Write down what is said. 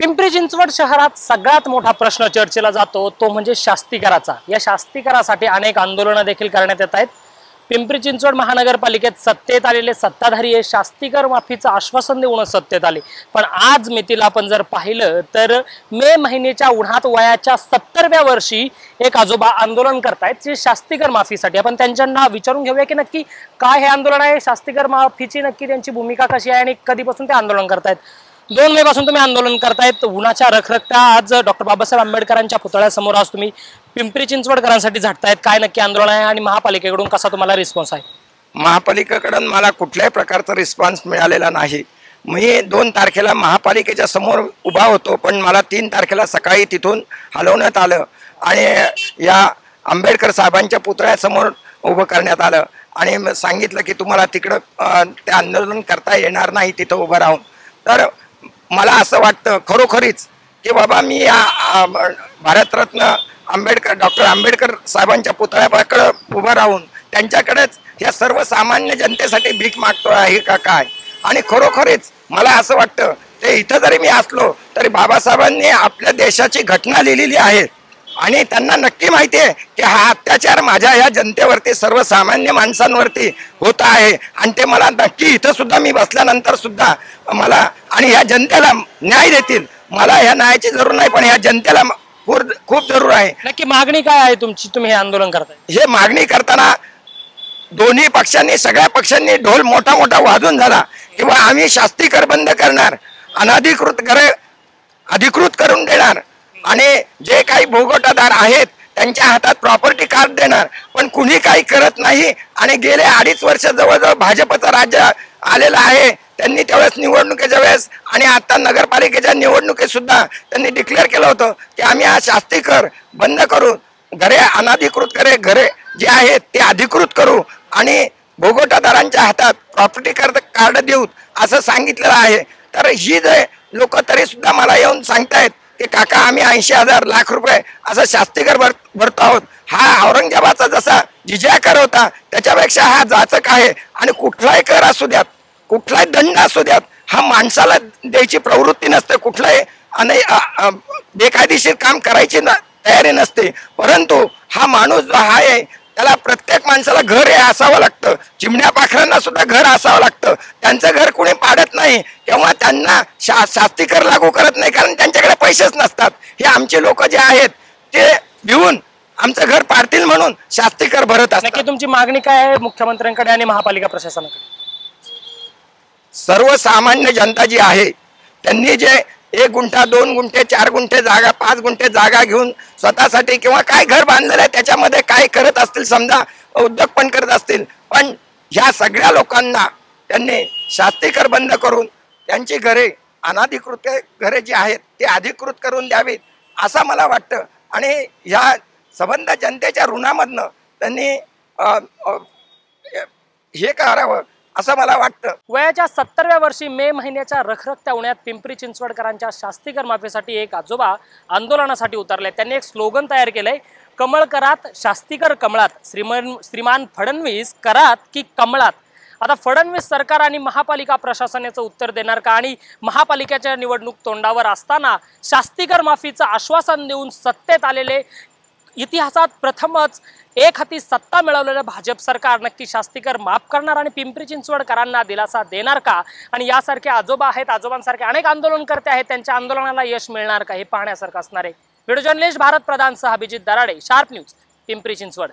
पिंपरी चिंचवड शहरात सगळ्यात मोठा प्रश्न चर्चेला जातो तो म्हणजे शास्तीकराचा। या शास्तीकरासाठी अनेक आंदोलनं देखील करण्यात येत आहेत। पिंपरी चिंचवड महानगरपालिकेत सत्तेत आलेले सत्ताधारी हे शास्तीकर माफीचं आश्वासन देऊन सत्तेत आले, पण आज मितीला आपण जर पाहिलं तर मे महिन्याच्या उन्हात वयाच्या 70व्या वर्षी एक आजोबा आंदोलन करतायत जे शास्तीकर माफीसाठी। आपण त्यांच्यांना विचारून घेऊया की नक्की काय हे आंदोलन आहे, शास्तीकर माफीची नक्की त्यांची भूमिका कशी आहे आणि कधीपासून ते आंदोलन करतायत। 2 मे पासून तुम्ही आंदोलन करतायत, उन्हाच्या रखरखत्या आज डॉक्टर बाबासाहेब आंबेडकरांच्या पुतळ्यासमोर आज तुम्ही पिंपरी चिंचवडकरांसाठी झटतायत। काय नक्की आंदोलन आहे आणि महापालिकेकडून कसा तुम्हाला रिस्पॉन्स आहे? महापालिकेकडून मला कुठल्याही प्रकारचा रिस्पॉन्स मिळालेला नाही। मी 2 तारखेला महापालिकेच्या समोर उभा होतो, पण मला 3 तारखेला सकाळी तिथून हलवण्यात आलं आणि या आंबेडकर साहेबांच्या पुतळ्यासमोर उभं करण्यात आलं आणि सांगितलं की तुम्हाला तिकडं ते आंदोलन करता येणार नाही तिथं उभं राहून। तर मला असं वाटतं खरोखरीच की बाबा मी या भारतरत्न डॉक्टर आंबेडकर साहेबांच्या पुतळ्याकडे उभं राहून त्यांच्याकडेच या सर्वसामान्य जनतेसाठी भीक मागतो आहे का काय? आणि खरोखरीच मला असं वाटतं ते इथं जरी मी असलो तरी बाबासाहेबांनी आपल्या देशाची घटना लिहिलेली आहे आणि त्यांना नक्की माहिती आहे की हा अत्याचार माझ्या या जनतेवरती सर्वसामान्य माणसांवरती होत आहे आणि ते मला नक्की इथं सुद्धा मी बसल्यानंतर सुद्धा मला आणि या जनतेला न्याय देतील। मला ह्या न्यायाची जरूर नाही, पण ह्या जनतेला खूप जरूर आहे। नक्की मागणी काय आहे तुमची? तुम्ही हे आंदोलन करताय, हे मागणी करताना दोन्ही पक्षांनी सगळ्या पक्षांनी ढोल मोठा मोठा वाजून झाला किंवा आम्ही शास्तीकर बंद करणार, अनधिकृत घरे अधिकृत करून देणार आणि जे काही भोगवटादार आहेत त्यांच्या हातात प्रॉपर्टी कार्ड देणार, पण कुणी काही करत नाही। आणि गेले 2.5 वर्ष जवळजवळ भाजपचं राज्य आलेलं आहे। त्यांनी त्यावेळेस निवडणुकीच्या वेळेस आणि आता नगरपालिकेच्या निवडणुकीत सुद्धा त्यांनी डिक्लेअर केलं होतं की आम्ही हा शास्तीकर बंद करू, घरे अनधिकृत घरे जे आहेत ते अधिकृत करू आणि भोगवटादारांच्या हातात प्रॉपर्टी कार्ड देऊ असं सांगितलेलं आहे। तर ही जे लोक तरी सुद्धा मला येऊन सांगतायत की काका आम्ही 80,000 लाख रुपये असं शास्तीकर भरतो आहोत। हा औरंगजेबाचा जसा जिजिया कर होता त्याच्यापेक्षा हा जाचक आहे आणि कुठलाही कर असू द्यात, कुठलाही दंड असू द्यात, हा माणसाला द्यायची प्रवृत्ती नसते, कुठलाही बेकायदेशीर काम करायची तयारी नसते। परंतु हा माणूस जो आहे त्याला प्रत्येक माणसाला घर हे असावं लागतं, चिमण्या पाखरांना सुद्धा घर असावं लागतं। त्यांचं घर कोणी पाडत नाही तेव्हा त्यांना शास्तीकर लागू करत नाही, कारण त्यांच्याकडे पैसेच नसतात। हे आमचे लोक जे आहेत ते भिवून आमचं घर पाडतील म्हणून शास्तीकर भरत असतात। नक्की तुमची मागणी काय आहे मुख्यमंत्र्यांकडे आणि महापालिका प्रशासनाकडे? सर्वसामान्य जनता जी आहे त्यांनी जे 1 गुंठा 2 गुंठे 4 गुंठे जागा 5 गुंठे जागा घेऊन स्वतःसाठी किंवा काय घर बांधलेलं आहे त्याच्यामध्ये काय करत असतील, समजा उद्योग पण करत असतील, पण ह्या सगळ्या लोकांना त्यांनी शास्तीकर बंद करून त्यांची घरे अनधिकृत घरे जी आहेत ते अधिकृत करून द्यावीत असं मला वाटतं। आणि ह्या संबंध जनतेच्या ऋणामधनं त्यांनी हे करावं असं मला वाटतं। वयाच्या 70व्या वर्षी मे महिन्याच्या रखरखत्या उन्हात पिंपरी चिंचवडकरांच्या शास्तीकर माफीसाठी एक आजोबा आंदोलनासाठी उतरले। त्यांनी एक स्लोगन तयार केलंय, कमळ करात शास्तीकर कमळात, श्रीमान फडणवीस करात की कमळात। आता फडणवीस सरकार आणि महापालिका प्रशासन याचं उत्तर देणार का? आणि महापालिकेच्या निवडणूक तोंडावर असताना शास्तीकर माफीचं आश्वासन देऊन सत्तेत आलेले इतिहासात प्रथमच एक हाती सत्ता मिळवलेलं भाजप सरकार नक्की शास्तीकर माफ करणार आणि पिंपरी चिंचवडकरांना दिलासा देणार का? आणि यासारखे आजोबा आहेत, आजोबांसारखे अनेक आंदोलनकर्ते आहेत, त्यांच्या आंदोलनाला यश मिळणार का हे पाहण्यासारखं असणार आहे। व्हिडिओ जर्नलिस्ट भारत प्रधान सह अभिजित दराडे, शार्प न्यूज, पिंपरी चिंचवड।